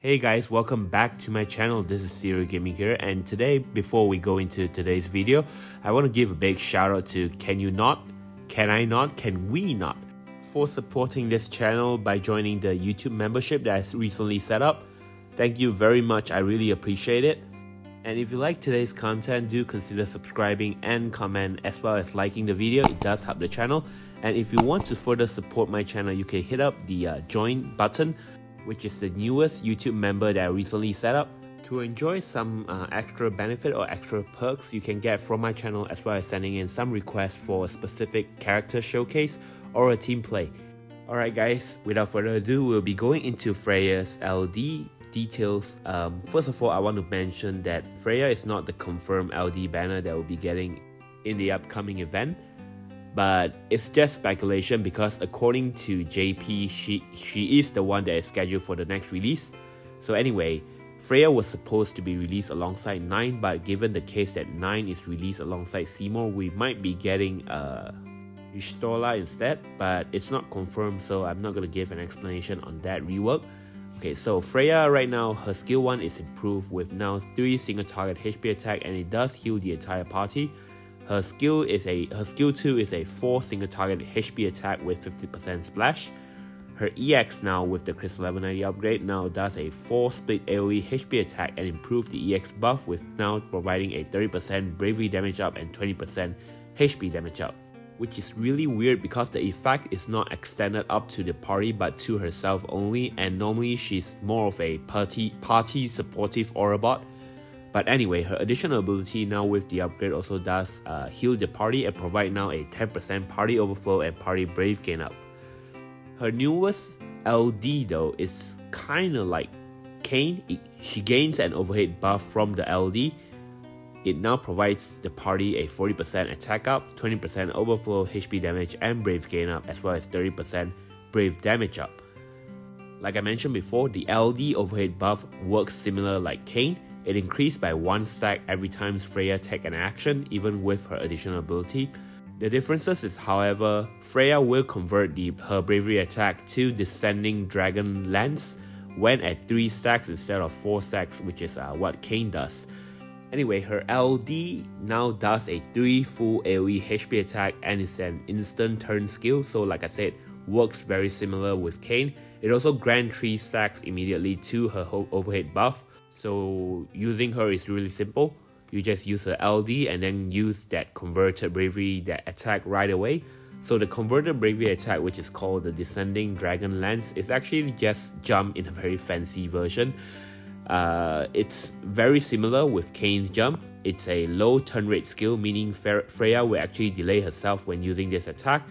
Hey guys, welcome back to my channel. This is Serial Gaming here, and today, before we go into today's video, I want to give a big shout out to Can You Not, Can I Not, Can We Not for supporting this channel by joining the YouTube membership that I recently set up. Thank you very much, I really appreciate it. And if you like today's content, do consider subscribing and comment as well as liking the video. It does help the channel. And if you want to further support my channel, you can hit up the join button, which is the newest YouTube member that I recently set up. To enjoy some extra benefit or extra perks you can get from my channel, as well as sending in some requests for a specific character showcase or a team play. Alright guys, without further ado, we'll be going into Freya's LD details. First of all, I want to mention that Freya is not the confirmed LD banner that we'll be getting in the upcoming event. But it's just speculation because according to JP, she is the one that is scheduled for the next release. So anyway, Freya was supposed to be released alongside 9, but given the case that 9 is released alongside Seymour, we might be getting Y'shtola instead, but it's not confirmed, so I'm not going to give an explanation on that rework. Okay, so Freya right now, her skill 1 is improved with now 3 single target HP attack, and it does heal the entire party. Her skill 2 is a 4 single target HP attack with 50% splash. Her EX now with the Crystal Level 90 upgrade now does a 4 split AoE HP attack and improved the EX buff with now providing a 30% bravery damage up and 20% HP damage up. Which is really weird because the effect is not extended up to the party but to herself only, and normally she's more of a party supportive aura bot. But anyway, her additional ability now with the upgrade also does heal the party and provide now a 10% party overflow and party brave gain up. Her newest LD though is kinda like Kain. She gains an overhead buff from the LD. It now provides the party a 40% attack up, 20% overflow HP damage and brave gain up, as well as 30% brave damage up. Like I mentioned before, the LD overhead buff works similar like Kain. It increased by 1 stack every time Freya takes an action, even with her additional ability. The differences is, however, Freya will convert her bravery attack to Descending Dragon Lance when at 3 stacks instead of 4 stacks, which is what Kain does. Anyway, her LD now does a 3 full AoE HP attack and is an instant turn skill, so like I said, works very similar with Kain. It also grants 3 stacks immediately to her overhead buff. So using her is really simple. You just use her LD and then use that converted bravery that attack right away. So the converted bravery attack, which is called the Descending Dragon Lance, is actually just jump in a very fancy version. It's very similar with Kain's jump. It's a low turn rate skill, meaning Freya will actually delay herself when using this attack.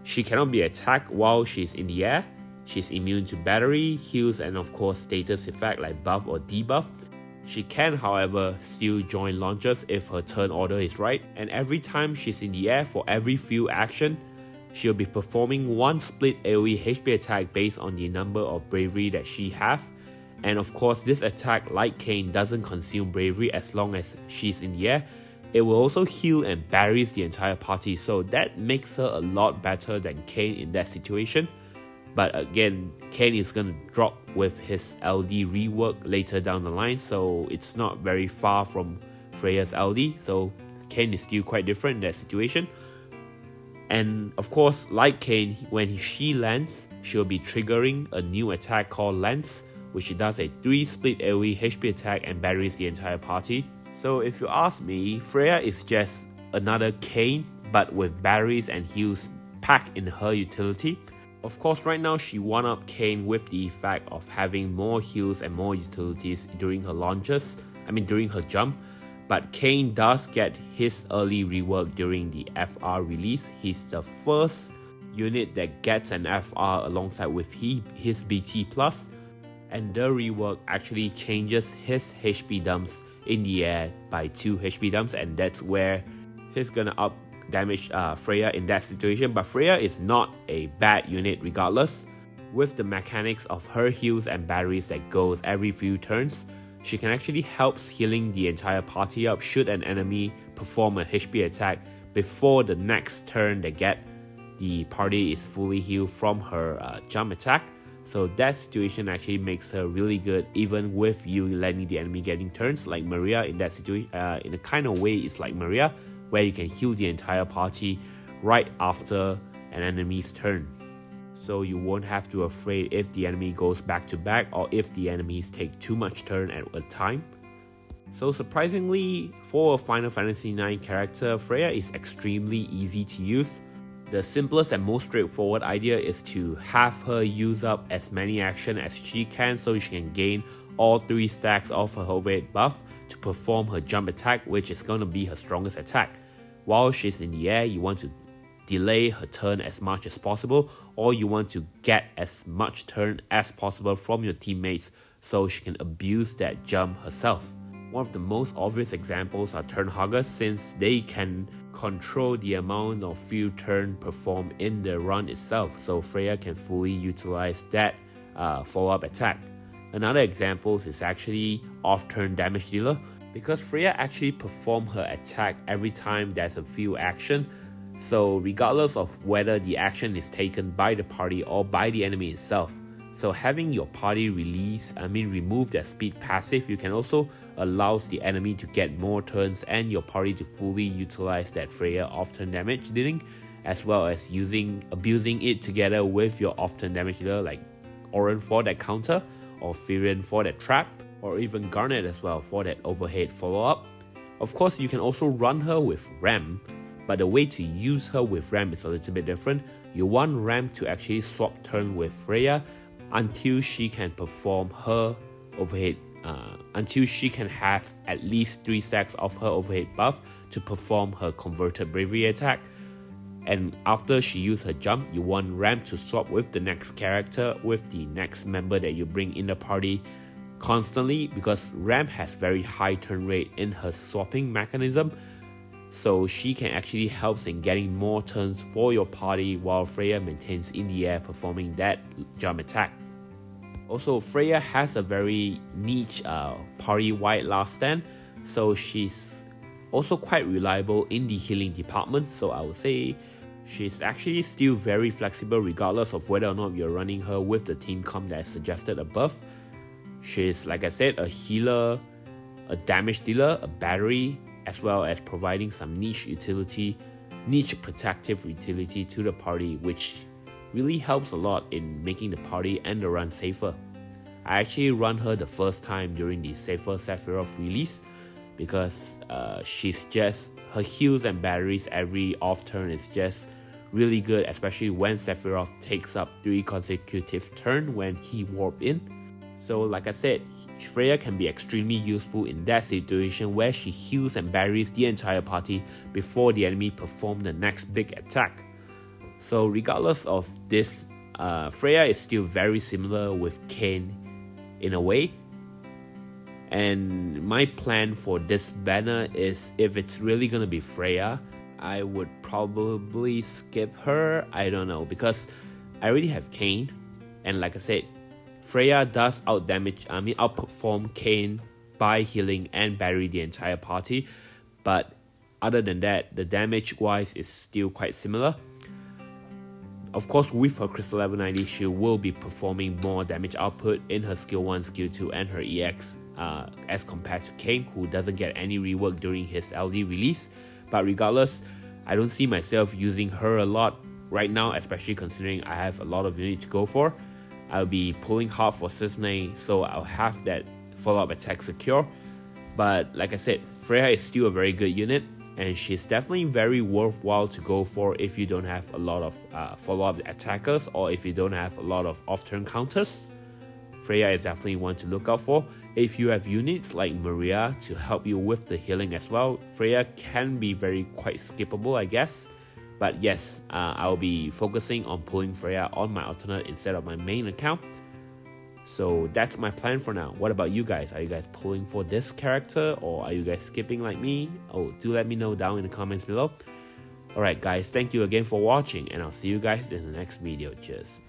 She cannot be attacked while she's in the air. She's immune to battery, heals, and of course status effect like buff or debuff. She can, however, still join launches if her turn order is right, and every time she's in the air for every few action, she'll be performing 1 split AoE HP attack based on the number of bravery that she have. And of course, this attack, like Kain, doesn't consume bravery as long as she's in the air. It will also heal and batteries the entire party, so that makes her a lot better than Kain in that situation. But again, Kain is going to drop with his LD rework later down the line, so it's not very far from Freya's LD, so Kain is still quite different in that situation. And of course, like Kain, when she lands, she'll be triggering a new attack called Lance, which does a 3 split AoE HP attack and batteries the entire party. So if you ask me, Freya is just another Kain, but with batteries and heals packed in her utility. Of course, right now she one-up Kain with the effect of having more heals and more utilities during her launches, during her jump. But Kain does get his early rework during the FR release. He's the first unit that gets an FR alongside with his BT+, and the rework actually changes his HP dumps in the air by 2 HP dumps, and that's where he's gonna up damage Freya in that situation. But Freya is not a bad unit regardless. With the mechanics of her heals and batteries that goes every few turns, she can actually help healing the entire party up should an enemy perform a HP attack before the next turn they get. The party is fully healed from her jump attack. So that situation actually makes her really good, even with you letting the enemy getting turns. Like Maria in that situation, in a kind of way, it's like Maria, where you can heal the entire party right after an enemy's turn. So you won't have to be afraid if the enemy goes back to back or if the enemies take too much turn at a time. So surprisingly, for a Final Fantasy IX character, Freya is extremely easy to use. The simplest and most straightforward idea is to have her use up as many action as she can so she can gain all 3 stacks of her overhead buff to perform her jump attack, which is going to be her strongest attack. While she's in the air, you want to delay her turn as much as possible, or you want to get as much turn as possible from your teammates so she can abuse that jump herself. One of the most obvious examples are turn huggers, since they can control the amount of field turn performed in the run itself, so Freya can fully utilize that follow-up attack. Another example is actually off-turn damage dealer, because Freya actually performs her attack every time there's a field action, so regardless of whether the action is taken by the party or by the enemy itself. So having your party remove their speed passive, you can also allows the enemy to get more turns and your party to fully utilize that Freya off-turn damage dealing, as well as abusing it together with your off-turn damage dealer like Oren for that counter, or Firion for that trap, or even Garnet as well for that overhead follow-up. Of course, you can also run her with Ram, but the way to use her with Ram is a little bit different. You want Ram to actually swap turn with Freya until she can perform her overhead, until she can have at least 3 stacks of her overhead buff to perform her converted bravery attack. And after she uses her jump, you want Ram to swap with the next character, with the next member that you bring in the party constantly, because Ram has very high turn rate in her swapping mechanism, so she can actually help in getting more turns for your party while Freya maintains in the air performing that jump attack. Also, Freya has a very niche party-wide last stand, so she's also quite reliable in the healing department, so I would say she's actually still very flexible regardless of whether or not you're running her with the team comp that I suggested above. She's, like I said, a healer, a damage dealer, a battery, as well as providing some niche protective utility to the party, which really helps a lot in making the party and the run safer. I actually run her the first time during the Safer Sephiroth release, because her heals and batteries every off turn is just really good, especially when Sephiroth takes up 3 consecutive turns when he warp in. So like I said, Freya can be extremely useful in that situation where she heals and batteries the entire party before the enemy perform the next big attack. So regardless of this, Freya is still very similar with Kain in a way. And my plan for this banner is, if it's really gonna be Freya, I would probably skip her. I don't know, because I already have Kain, and like I said, Freya does outperform Kain by healing and battery the entire party, but other than that, the damage wise is still quite similar. Of course, with her Crystal level 90, she will be performing more damage output in her skill 1, skill 2 and her EX as compared to Kain, who doesn't get any rework during his LD release. But regardless, I don't see myself using her a lot right now, especially considering I have a lot of units to go for. I'll be pulling hard for Cisne, so I'll have that follow-up attack secure. But like I said, Freya is still a very good unit, and she's definitely very worthwhile to go for if you don't have a lot of follow-up attackers, or if you don't have a lot of off-turn counters. Freya is definitely one to look out for. If you have units like Maria to help you with the healing as well, Freya can be quite skippable, I guess. But yes, I'll be focusing on pulling Freya on my alternate instead of my main account. So that's my plan for now. What about you guys? Are you guys pulling for this character, or are you guys skipping like me? Oh, do let me know down in the comments below. Alright guys, thank you again for watching, and I'll see you guys in the next video. Cheers.